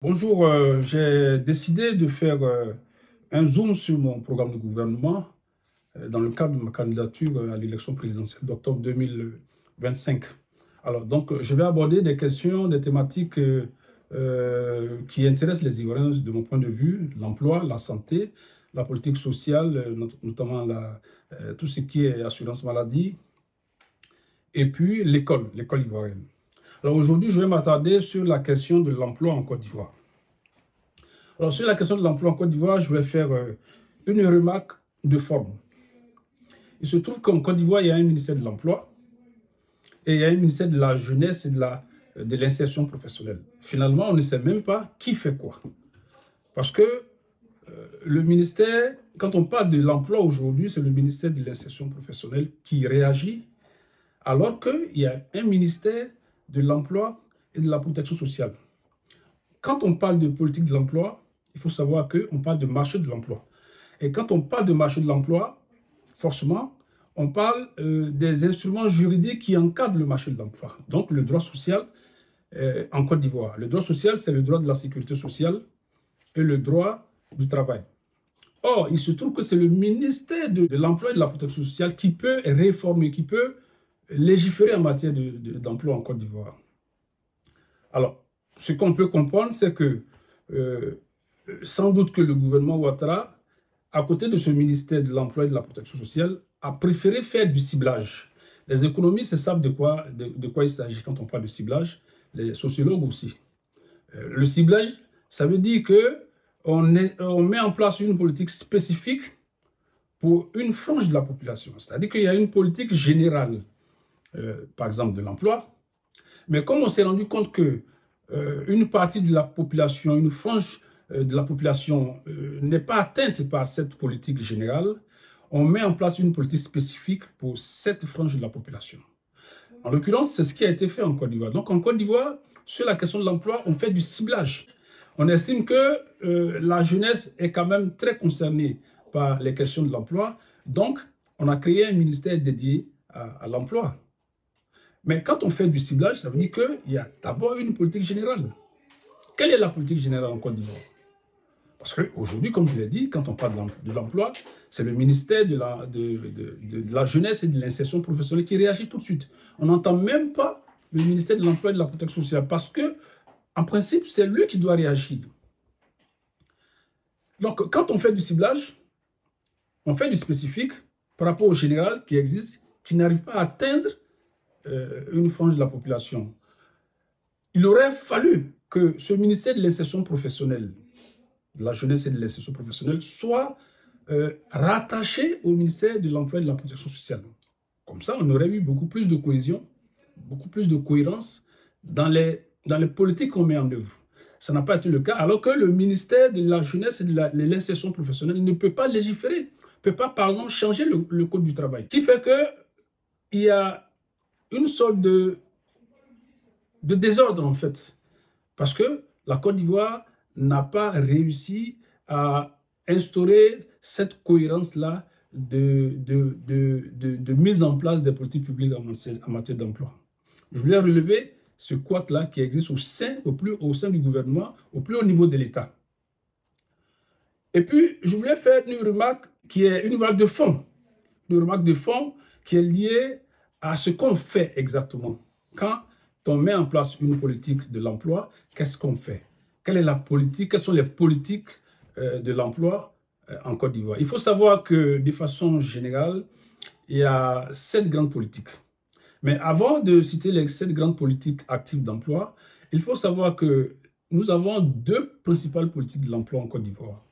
Bonjour, j'ai décidé de faire un zoom sur mon programme de gouvernement dans le cadre de ma candidature à l'élection présidentielle d'octobre 2025. Alors, donc, je vais aborder des questions, des thématiques qui intéressent les Ivoiriens de mon point de vue, l'emploi, la santé, la politique sociale, notamment tout ce qui est assurance maladie, et puis l'école ivoirienne. Alors aujourd'hui, je vais m'attarder sur la question de l'emploi en Côte d'Ivoire. Alors sur la question de l'emploi en Côte d'Ivoire, je vais faire une remarque de forme. Il se trouve qu'en Côte d'Ivoire, il y a un ministère de l'Emploi et il y a un ministère de la Jeunesse et de l'insertion professionnelle. Finalement, on ne sait même pas qui fait quoi. Parce que le ministère, quand on parle de l'emploi aujourd'hui, c'est le ministère de l'insertion professionnelle qui réagit, alors qu'il y a un ministère de l'emploi et de la protection sociale. Quand on parle de politique de l'emploi, il faut savoir qu'on parle de marché de l'emploi. Et quand on parle de marché de l'emploi, forcément, on parle des instruments juridiques qui encadrent le marché de l'emploi. Donc, le droit social en Côte d'Ivoire. Le droit social, c'est le droit de la sécurité sociale et le droit du travail. Or, il se trouve que c'est le ministère de l'Emploi et de la protection sociale qui peut réformer, qui peut légiférer en matière d'emploi en Côte d'Ivoire. Alors, ce qu'on peut comprendre, c'est que sans doute que le gouvernement Ouattara, à côté de ce ministère de l'Emploi et de la Protection sociale, a préféré faire du ciblage. Les économistes savent de quoi il s'agit quand on parle de ciblage, les sociologues aussi. Le ciblage, ça veut dire qu'on met en place une politique spécifique pour une frange de la population. C'est-à-dire qu'il y a une politique générale, par exemple de l'emploi, mais comme on s'est rendu compte que une partie de la population, une frange de la population n'est pas atteinte par cette politique générale, on met en place une politique spécifique pour cette frange de la population. En l'occurrence, c'est ce qui a été fait en Côte d'Ivoire. Donc en Côte d'Ivoire, sur la question de l'emploi, on fait du ciblage. On estime que la jeunesse est quand même très concernée par les questions de l'emploi. Donc, on a créé un ministère dédié à l'emploi. Mais quand on fait du ciblage, ça veut dire qu'il y a d'abord une politique générale. Quelle est la politique générale en Côte d'Ivoire? Parce qu'aujourd'hui, comme je l'ai dit, quand on parle de l'emploi, c'est le ministère de la Jeunesse et de l'insertion professionnelle qui réagit tout de suite. On n'entend même pas le ministère de l'Emploi et de la Protection sociale parce que, en principe, c'est lui qui doit réagir. Donc, quand on fait du ciblage, on fait du spécifique par rapport au général qui existe, qui n'arrive pas à atteindre une frange de la population. Il aurait fallu que ce ministère de l'insertion professionnelle, de la jeunesse et de l'insertion professionnelle, soit rattaché au ministère de l'Emploi et de la Protection sociale. Comme ça, on aurait eu beaucoup plus de cohésion, beaucoup plus de cohérence dans les politiques qu'on met en œuvre. Ça n'a pas été le cas, alors que le ministère de la jeunesse et de l'insertion professionnelle ne peut pas légiférer, ne peut pas, par exemple, changer le code du travail. Ce qui fait qu'il y a une sorte de désordre, en fait, parce que la Côte d'Ivoire n'a pas réussi à instaurer cette cohérence-là de mise en place des politiques publiques en matière d'emploi. Je voulais relever ce couac-là qui existe au sein du gouvernement, au plus haut niveau de l'État. Et puis, je voulais faire une remarque qui est une remarque de fond. Une remarque de fond qui est liée à ce qu'on fait exactement. Quand on met en place une politique de l'emploi, qu'est-ce qu'on fait? Quelle est la politique? Quelles sont les politiques de l'emploi en Côte d'Ivoire? Il faut savoir que, de façon générale, il y a 7 grandes politiques. Mais avant de citer les 7 grandes politiques actives d'emploi, il faut savoir que nous avons 2 principales politiques de l'emploi en Côte d'Ivoire.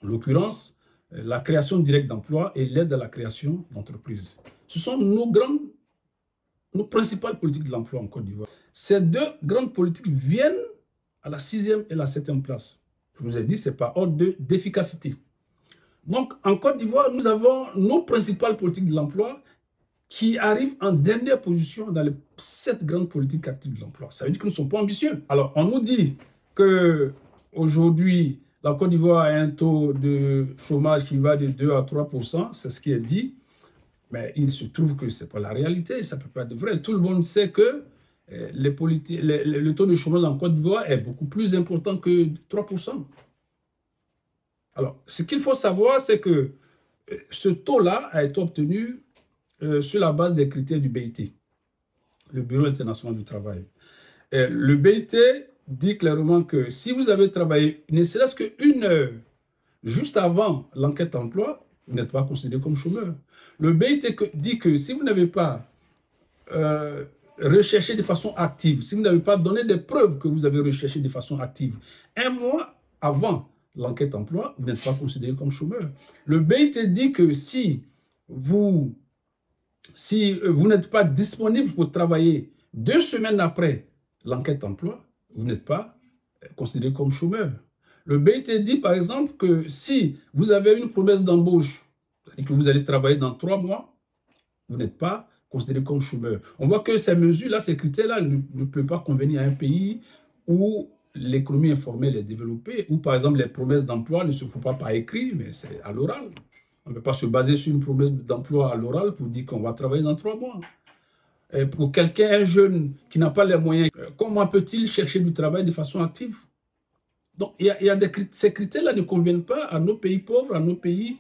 En l'occurrence, la création directe d'emplois et l'aide à la création d'entreprises. Ce sont nos principales politiques de l'emploi en Côte d'Ivoire. Ces 2 grandes politiques viennent à la 6e et la 7e place. Je vous ai dit, c'est par ordre d'efficacité. Donc, en Côte d'Ivoire, nous avons nos principales politiques de l'emploi qui arrivent en dernière position dans les 7 grandes politiques actives de l'emploi. Ça veut dire que nous ne sommes pas ambitieux. Alors, on nous dit qu'aujourd'hui, la Côte d'Ivoire a un taux de chômage qui va de 2 à 3%, c'est ce qui est dit. Mais il se trouve que ce n'est pas la réalité, ça ne peut pas être vrai. Tout le monde sait que le taux de chômage en Côte d'Ivoire est beaucoup plus important que 3%. Alors, ce qu'il faut savoir, c'est que ce taux-là a été obtenu sur la base des critères du BIT, le Bureau international du travail. Le BIT dit clairement que si vous avez travaillé ne serait-ce qu'une heure juste avant l'enquête emploi, vous n'êtes pas considéré comme chômeur. Le BIT dit que si vous n'avez pas recherché de façon active, si vous n'avez pas donné des preuves que vous avez recherché de façon active, un mois avant l'enquête emploi, vous n'êtes pas considéré comme chômeur. Le BIT dit que si vous n'êtes pas disponible pour travailler 2 semaines après l'enquête emploi, vous n'êtes pas considéré comme chômeur. Le BIT dit par exemple que si vous avez une promesse d'embauche, c'est-à-dire que vous allez travailler dans 3 mois, vous n'êtes pas considéré comme chômeur. On voit que ces mesures-là, ces critères-là ne peuvent pas convenir à un pays où l'économie informelle est développée, où par exemple les promesses d'emploi ne se font pas par écrit, mais c'est à l'oral. On ne peut pas se baser sur une promesse d'emploi à l'oral pour dire qu'on va travailler dans 3 mois. Et pour quelqu'un, un jeune qui n'a pas les moyens, comment peut-il chercher du travail de façon active? Donc, ces critères-là ne conviennent pas à nos pays pauvres, à nos pays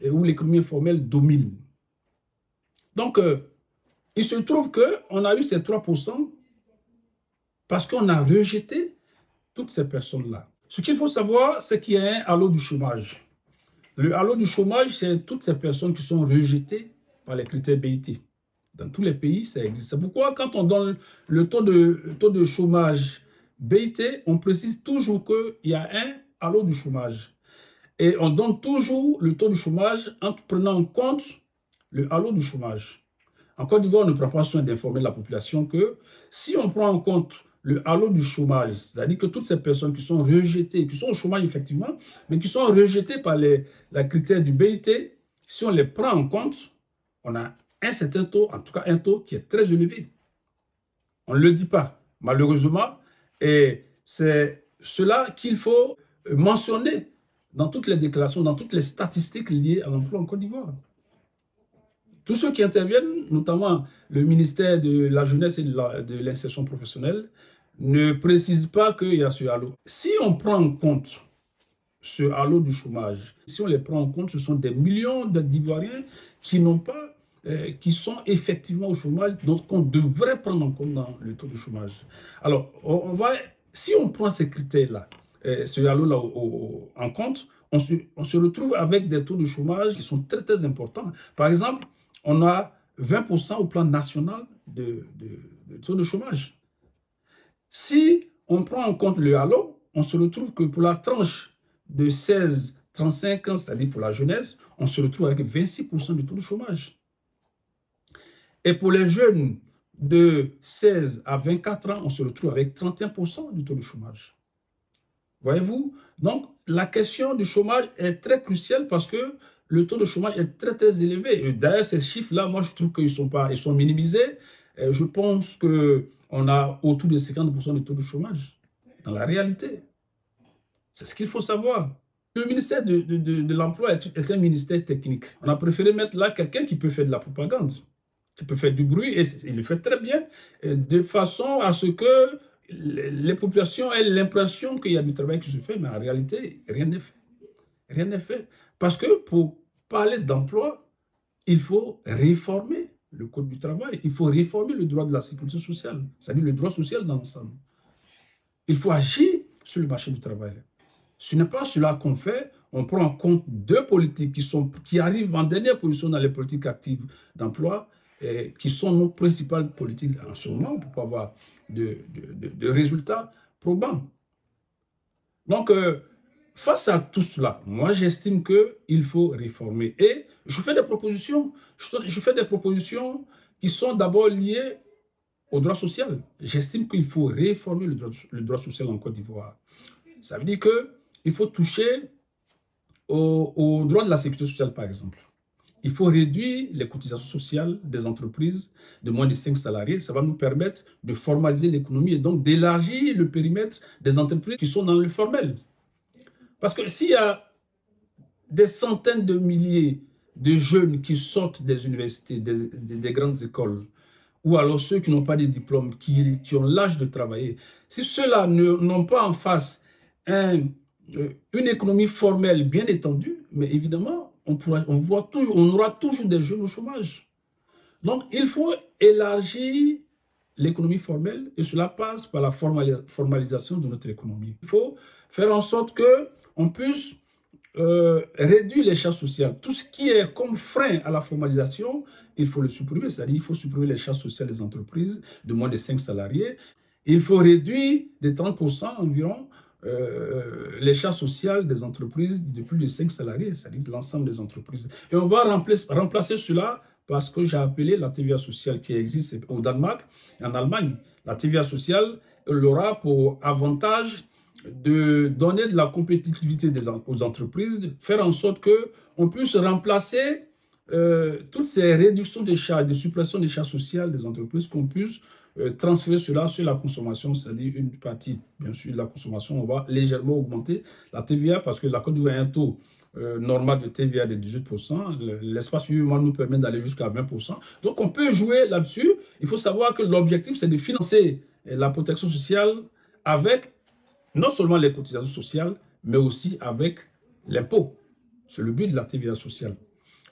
où l'économie informelle domine. Donc, il se trouve qu'on a eu ces 3% parce qu'on a rejeté toutes ces personnes-là. Ce qu'il faut savoir, c'est qu'il y a un halo du chômage. Le halo du chômage, c'est toutes ces personnes qui sont rejetées par les critères BIT. Dans tous les pays, ça existe. C'est pourquoi, quand on donne le taux de chômage BIT, on précise toujours qu'il y a un halo du chômage. Et on donne toujours le taux de chômage en prenant en compte le halo du chômage. En Côte d'Ivoire, on ne prend pas soin d'informer la population que si on prend en compte le halo du chômage, c'est-à-dire que toutes ces personnes qui sont rejetées, qui sont au chômage effectivement, mais qui sont rejetées par les critères du BIT, si on les prend en compte, on a un certain taux, en tout cas un taux qui est très élevé. On ne le dit pas, malheureusement, et c'est cela qu'il faut mentionner dans toutes les déclarations, dans toutes les statistiques liées à l'emploi en Côte d'Ivoire. Tous ceux qui interviennent, notamment le ministère de la Jeunesse et de l'Insertion professionnelle, ne précisent pas qu'il y a ce halo. Si on prend en compte ce halo du chômage, si on les prend en compte, ce sont des millions d'Ivoiriens qui n'ont pas, qui sont effectivement au chômage, donc on devrait prendre en compte dans le taux de chômage. Alors, si on prend ces critères-là, ce halo-là en compte, on se retrouve avec des taux de chômage qui sont très, très importants. Par exemple, on a 20% au plan national de taux de chômage. Si on prend en compte le halo, on se retrouve que pour la tranche de 16-35 ans, c'est-à-dire pour la jeunesse, on se retrouve avec 26% de taux de chômage. Et pour les jeunes de 16 à 24 ans, on se retrouve avec 31% du taux de chômage. Voyez-vous? Donc, la question du chômage est très cruciale parce que le taux de chômage est très, très élevé. D'ailleurs, ces chiffres-là, moi, je trouve qu'ils sont minimisés. Je pense qu'on a autour de 50% de taux de chômage dans la réalité. C'est ce qu'il faut savoir. Le ministère de l'Emploi est un ministère technique. On a préféré mettre là quelqu'un qui peut faire de la propagande, qui peut faire du bruit, et il le fait très bien, de façon à ce que les populations aient l'impression qu'il y a du travail qui se fait, mais en réalité, rien n'est fait. Rien n'est fait. Parce que pour parler d'emploi, il faut réformer le code du travail. Il faut réformer le droit de la sécurité sociale, c'est-à-dire le droit social dans l'ensemble. Il faut agir sur le marché du travail. Ce n'est pas cela qu'on fait. On prend en compte 2 politiques qui arrivent en dernière position dans les politiques actives d'emploi, qui sont nos principales politiques en ce moment pour pas avoir de résultats probants. Donc, face à tout cela, moi j'estime qu'il faut réformer. Et je fais des propositions. Je fais des propositions qui sont d'abord liées au droit social. J'estime qu'il faut réformer le droit social en Côte d'Ivoire. Ça veut dire qu'il faut toucher au droit de la sécurité sociale, par exemple. Il faut réduire les cotisations sociales des entreprises de moins de 5 salariés. Ça va nous permettre de formaliser l'économie et donc d'élargir le périmètre des entreprises qui sont dans le formel. Parce que s'il y a des centaines de milliers de jeunes qui sortent des universités, des grandes écoles, ou alors ceux qui n'ont pas de diplôme, qui ont l'âge de travailler, si ceux-là n'ont pas en face une économie formelle bien étendue, mais évidemment, on aura toujours des jeunes au chômage. Donc, il faut élargir l'économie formelle et cela passe par la formalisation de notre économie. Il faut faire en sorte qu'on puisse réduire les charges sociales. Tout ce qui est comme frein à la formalisation, il faut le supprimer. C'est-à-dire qu'il faut supprimer les charges sociales des entreprises de moins de 5 salariés. Il faut réduire de 30% environ les charges sociales des entreprises de plus de 5 salariés, c'est-à-dire l'ensemble des entreprises. Et on va remplacer cela par ce que j'ai appelé la TVA sociale qui existe au Danemark et en Allemagne. La TVA sociale, elle aura pour avantage de donner de la compétitivité aux entreprises, de faire en sorte qu'on puisse remplacer toutes ces réductions de charges, de suppression des charges sociales des entreprises, qu'on puisse transférer cela sur la consommation, c'est-à-dire une partie, bien sûr, de la consommation, on va légèrement augmenter la TVA parce que la Côte d'Ivoire a un taux normal de TVA de 18%. L'espace humain nous permet d'aller jusqu'à 20%. Donc, on peut jouer là-dessus. Il faut savoir que l'objectif, c'est de financer la protection sociale avec non seulement les cotisations sociales, mais aussi avec l'impôt. C'est le but de la TVA sociale.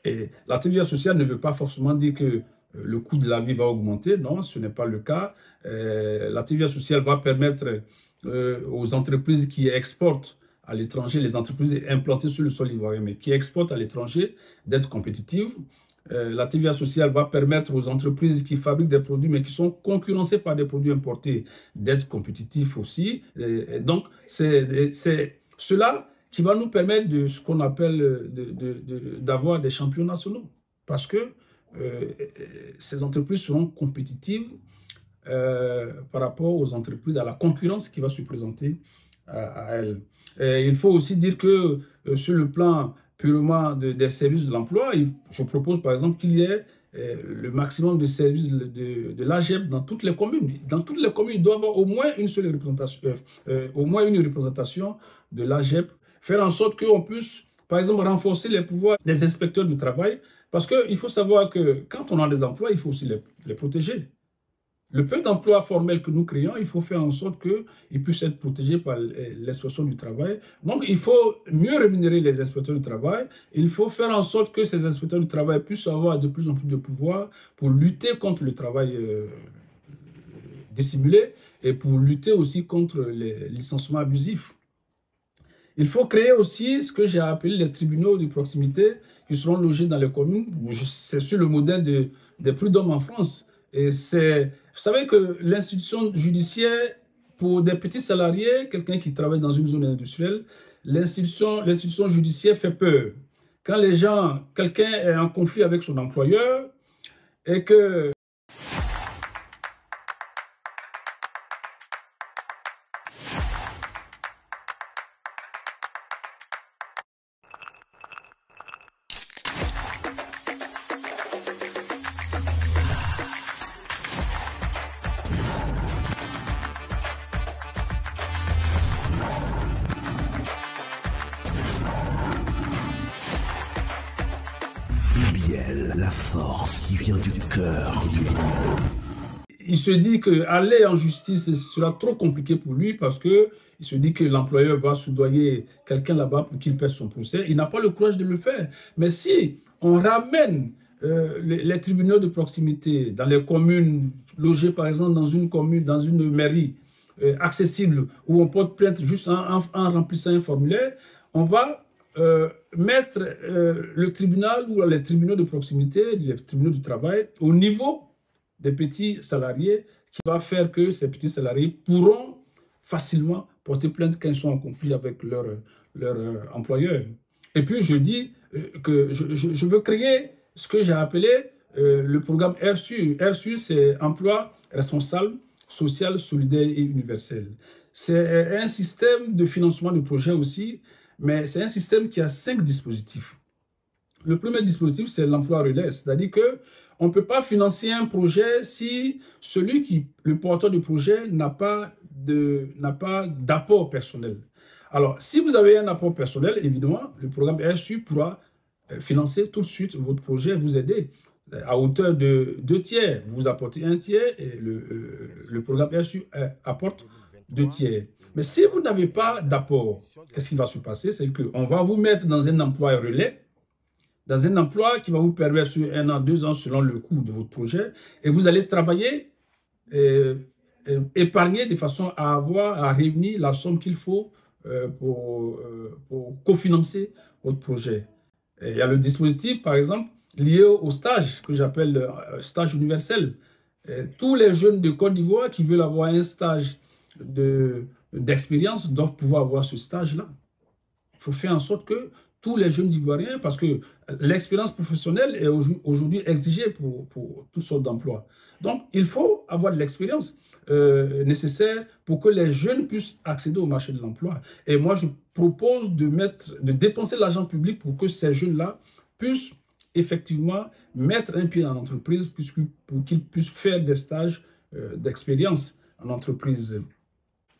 Et la TVA sociale ne veut pas forcément dire que le coût de la vie va augmenter. Non, ce n'est pas le cas. La TVA sociale va permettre aux entreprises qui exportent à l'étranger, les entreprises implantées sur le sol ivoirien, mais qui exportent à l'étranger, d'être compétitives. La TVA sociale va permettre aux entreprises qui fabriquent des produits, mais qui sont concurrencés par des produits importés, d'être compétitifs aussi. Donc, c'est cela qui va nous permettre de ce qu'on appelle d'avoir des champions nationaux. Parce que ces entreprises seront compétitives par rapport aux entreprises, à la concurrence qui va se présenter à elles. Et il faut aussi dire que sur le plan purement des services de l'emploi, je propose par exemple qu'il y ait le maximum de services de l'AGEP dans toutes les communes. Dans toutes les communes, il doit y avoir au moins une seule représentation, de l'AGEP. Faire en sorte qu'on puisse, par exemple, renforcer les pouvoirs des inspecteurs du travail. Parce qu'il faut savoir que quand on a des emplois, il faut aussi les protéger. Le peu d'emplois formels que nous créons, il faut faire en sorte qu'ils puissent être protégés par l'inspection du travail. Donc, il faut mieux rémunérer les inspecteurs du travail. Il faut faire en sorte que ces inspecteurs du travail puissent avoir de plus en plus de pouvoir pour lutter contre le travail dissimulé et pour lutter aussi contre les licenciements abusifs. Il faut créer aussi ce que j'ai appelé les tribunaux de proximité qui seront logés dans les communes. C'est sur le modèle des prud'hommes en France. Et vous savez que l'institution judiciaire, pour des petits salariés, quelqu'un qui travaille dans une zone industrielle, l'institution judiciaire fait peur. Quand quelqu'un est en conflit avec son employeur et que la force qui vient du cœur du lion. Il se dit qu'aller en justice sera trop compliqué pour lui parce qu'il se dit que l'employeur va soudoyer quelqu'un là-bas pour qu'il paie son procès. Il n'a pas le courage de le faire. Mais si on ramène les tribunaux de proximité dans les communes, logées par exemple dans une commune, dans une mairie accessible, où on porte plainte juste en remplissant un formulaire, on va mettre le tribunal ou les tribunaux de proximité, les tribunaux du travail, au niveau des petits salariés, qui va faire que ces petits salariés pourront facilement porter plainte quand ils sont en conflit avec leur employeur. Et puis je dis que je veux créer ce que j'ai appelé le programme RSU. RSU, c'est Emploi Responsable, Social, Solidaire et Universel. C'est un système de financement de projets aussi, mais c'est un système qui a 5 dispositifs. Le premier dispositif, c'est l'emploi relais, c'est-à-dire qu'on ne peut pas financer un projet si le porteur du projet n'a pas d'apport personnel. Alors, si vous avez un apport personnel, évidemment, le programme RSU pourra financer tout de suite votre projet et vous aider. à hauteur de 2 tiers. Vous apportez 1 tiers et le programme RSU apporte 2 tiers. Mais si vous n'avez pas d'apport, qu'est-ce qui va se passer? C'est qu'on va vous mettre dans un emploi relais, dans un emploi qui va vous permettre sur 1 an, 2 ans, selon le coût de votre projet, et vous allez travailler, épargner de façon à réunir la somme qu'il faut pour cofinancer votre projet. Et il y a le dispositif, par exemple, lié au stage, que j'appelle stage universel. Et tous les jeunes de Côte d'Ivoire qui veulent avoir un stage d'expérience doivent pouvoir avoir ce stage-là. Il faut faire en sorte que tous les jeunes Ivoiriens, parce que l'expérience professionnelle est aujourd'hui exigée pour toutes sortes d'emplois. Donc, il faut avoir de l'expérience nécessaire pour que les jeunes puissent accéder au marché de l'emploi. Et moi, je propose de dépenser l'argent public pour que ces jeunes-là puissent effectivement mettre un pied dans l'entreprise pour qu'ils puissent faire des stages d'expérience en entreprise.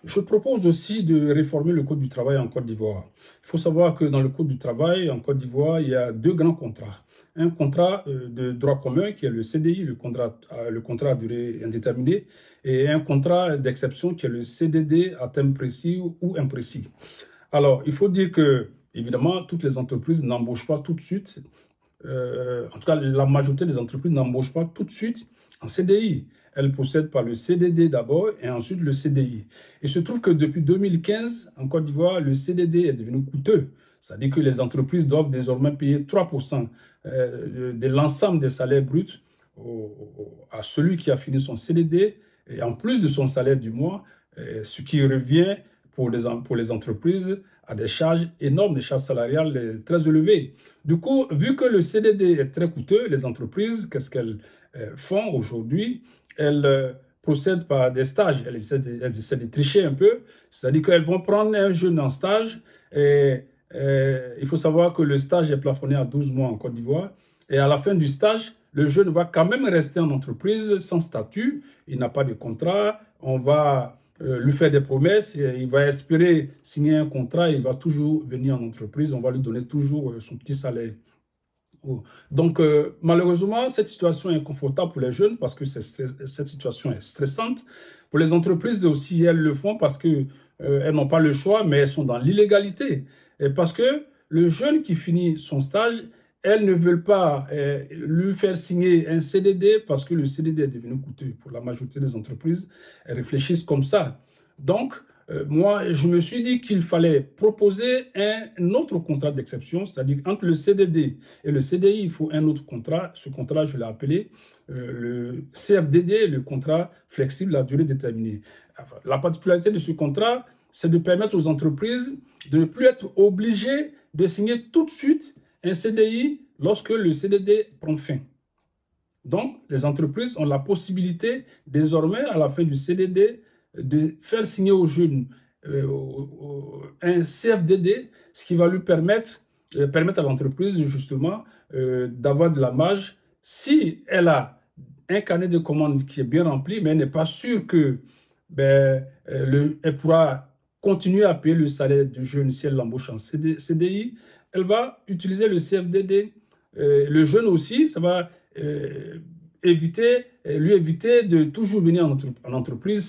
Je propose aussi de réformer le Code du travail en Côte d'Ivoire. Il faut savoir que dans le Code du travail en Côte d'Ivoire, il y a 2 grands contrats. Un contrat de droit commun qui est le CDI, le contrat à durée indéterminée, et un contrat d'exception qui est le CDD à terme précis ou imprécis. Alors, il faut dire que, évidemment, toutes les entreprises n'embauchent pas tout de suite. En tout cas, la majorité des entreprises n'embauchent pas tout de suite en CDI. Elles procèdent par le CDD d'abord et ensuite le CDI. Il se trouve que depuis 2015, en Côte d'Ivoire, le CDD est devenu coûteux. C'est-à-dire que les entreprises doivent désormais payer 3% de l'ensemble des salaires bruts à celui qui a fini son CDD, et en plus de son salaire du mois, ce qui revient pour les entreprises à des charges énormes, des charges salariales très élevées. Du coup, vu que le CDD est très coûteux, les entreprises, qu'est-ce qu'elles font aujourd'hui? Elles procèdent par des stages. Elles essaient de tricher un peu. C'est-à-dire qu'elles vont prendre un jeune en stage. Et il faut savoir que le stage est plafonné à 12 mois en Côte d'Ivoire. Et à la fin du stage, le jeune va quand même rester en entreprise sans statut. Il n'a pas de contrat. On va lui faire des promesses. Il va espérer signer un contrat. Il va toujours venir en entreprise. On va lui donner toujours son petit salaire. Donc, malheureusement, cette situation est inconfortable pour les jeunes parce que cette situation est stressante. Pour les entreprises aussi, elles le font parce qu'elles n'ont pas le choix, mais elles sont dans l'illégalité. Et parce que le jeune qui finit son stage, elles ne veulent pas lui faire signer un CDD parce que le CDD est devenu coûteux. Pour la majorité des entreprises, elles réfléchissent comme ça. Donc, moi, je me suis dit qu'il fallait proposer un autre contrat d'exception, c'est-à-dire entre le CDD et le CDI, il faut un autre contrat. Ce contrat, je l'ai appelé le CFDD, le contrat flexible à durée déterminée. Enfin, la particularité de ce contrat, c'est de permettre aux entreprises de ne plus être obligées de signer tout de suite un CDI lorsque le CDD prend fin. Donc, les entreprises ont la possibilité désormais, à la fin du CDD, de faire signer aux jeunes un CFDD, ce qui va lui permettre à l'entreprise justement d'avoir de la marge si elle a un carnet de commandes qui est bien rempli, mais elle n'est pas sûre que elle pourra continuer à payer le salaire du jeune si elle l'embauche en CDI. Elle va utiliser le CFDD. Le jeune aussi, ça va lui éviter de toujours venir en entreprise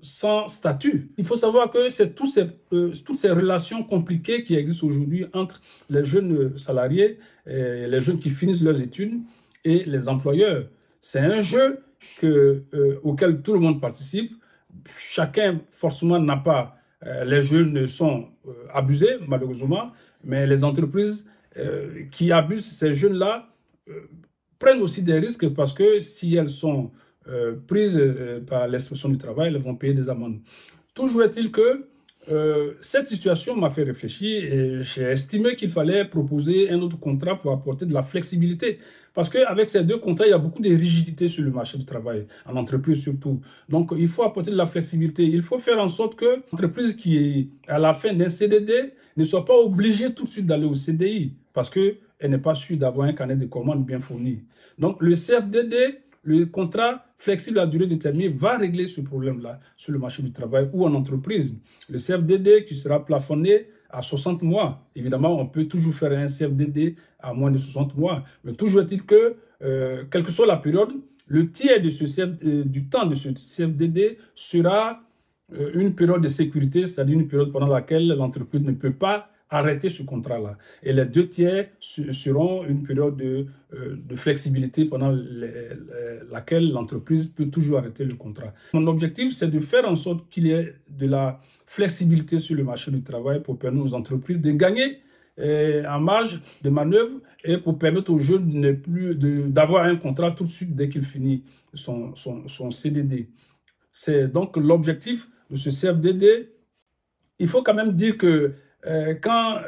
sans statut. Il faut savoir que c'est toutes ces relations compliquées qui existent aujourd'hui entre les jeunes salariés, et les jeunes qui finissent leurs études et les employeurs. C'est un jeu auquel tout le monde participe. Chacun, forcément, n'a pas... les jeunes sont abusés, malheureusement, mais les entreprises qui abusent ces jeunes-là prennent aussi des risques parce que si elles sont prises par l'inspection du travail, elles vont payer des amendes. Toujours est-il que cette situation m'a fait réfléchir et j'ai estimé qu'il fallait proposer un autre contrat pour apporter de la flexibilité. Parce qu'avec ces 2 contrats, il y a beaucoup de rigidité sur le marché du travail, en entreprise surtout. Donc, il faut apporter de la flexibilité. Il faut faire en sorte que l'entreprise qui est à la fin d'un CDD ne soit pas obligée tout de suite d'aller au CDI parce qu'elle n'est pas sûre d'avoir un carnet de commandes bien fourni. Donc, le CFDD, le contrat flexible à durée déterminée, va régler ce problème-là sur le marché du travail ou en entreprise. Le CFDD qui sera plafonné à 60 mois. Évidemment, on peut toujours faire un CFDD à moins de 60 mois. Mais toujours est-il que, quelle que soit la période, le tiers de du temps de ce CFDD sera une période de sécurité, c'est-à-dire une période pendant laquelle l'entreprise ne peut pas arrêter ce contrat-là. Et les 2 tiers seront une période de flexibilité pendant laquelle l'entreprise peut toujours arrêter le contrat. Mon objectif, c'est de faire en sorte qu'il y ait de la flexibilité sur le marché du travail pour permettre aux entreprises de gagner en marge de manœuvre et pour permettre aux jeunes d'avoir un contrat tout de suite dès qu'il finit son CDD. C'est donc l'objectif de ce CFDD. Il faut quand même dire que quand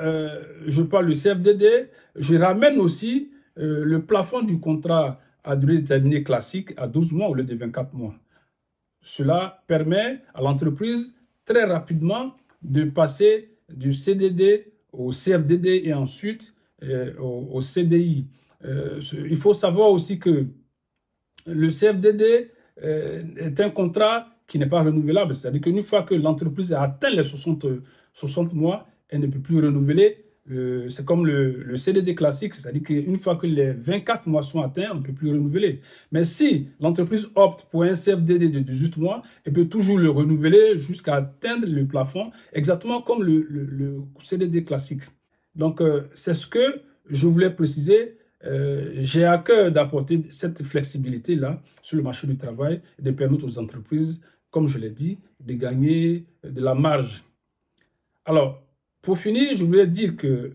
je parle du CFDD, je ramène aussi le plafond du contrat à durée déterminée classique à 12 mois au lieu de 24 mois. Cela permet à l'entreprise très rapidement de passer du CDD au CFDD et ensuite au CDI. Il faut savoir aussi que le CFDD est un contrat qui n'est pas renouvelable. C'est-à-dire qu'une fois que l'entreprise a atteint les 60 mois, elle ne peut plus renouveler. C'est comme le CDD classique, c'est-à-dire qu'une fois que les 24 mois sont atteints, on ne peut plus renouveler. Mais si l'entreprise opte pour un CFDD de 18 mois, elle peut toujours le renouveler jusqu'à atteindre le plafond, exactement comme le CDD classique. Donc, c'est ce que je voulais préciser. J'ai à cœur d'apporter cette flexibilité-là sur le marché du travail et de permettre aux entreprises, comme je l'ai dit, de gagner de la marge. Alors, pour finir, je voulais dire que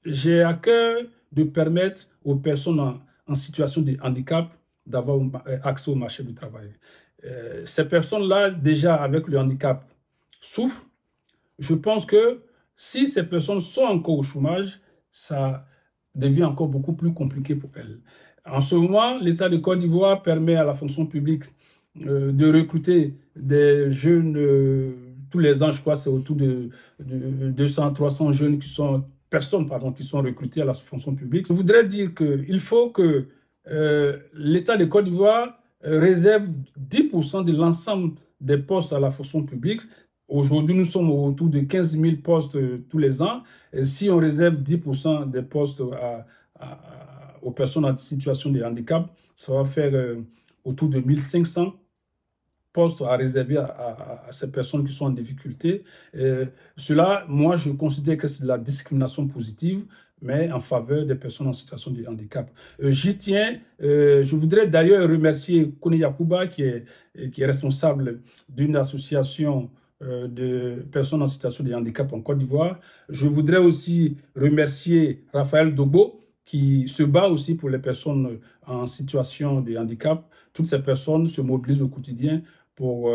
j'ai à cœur de permettre aux personnes en situation de handicap d'avoir accès au marché du travail. Ces personnes-là, déjà avec le handicap, souffrent. Je pense que si ces personnes sont encore au chômage, ça devient encore beaucoup plus compliqué pour elles. En ce moment, l'État de Côte d'Ivoire permet à la fonction publique de recruter des jeunes tous les ans. Je crois que c'est autour de 200-300 jeunes personnes qui sont recrutées à la fonction publique. Je voudrais dire qu'il faut que l'État de Côte d'Ivoire réserve 10% de l'ensemble des postes à la fonction publique. Aujourd'hui, nous sommes autour de 15 000 postes tous les ans. Et si on réserve 10% des postes aux personnes en situation de handicap, ça va faire autour de 1500 postes à réserver à ces personnes qui sont en difficulté. Cela, moi, je considère que c'est de la discrimination positive, mais en faveur des personnes en situation de handicap. J'y tiens. Je voudrais d'ailleurs remercier Kone Yakuba, qui est responsable d'une association de personnes en situation de handicap en Côte d'Ivoire. Je voudrais aussi remercier Raphaël Dobo, qui se bat aussi pour les personnes en situation de handicap. Toutes ces personnes se mobilisent au quotidien pour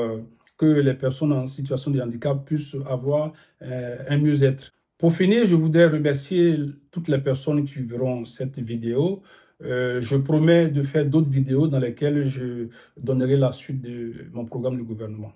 que les personnes en situation de handicap puissent avoir un mieux-être. Pour finir, je voudrais remercier toutes les personnes qui verront cette vidéo. Je promets de faire d'autres vidéos dans lesquelles je donnerai la suite de mon programme de gouvernement.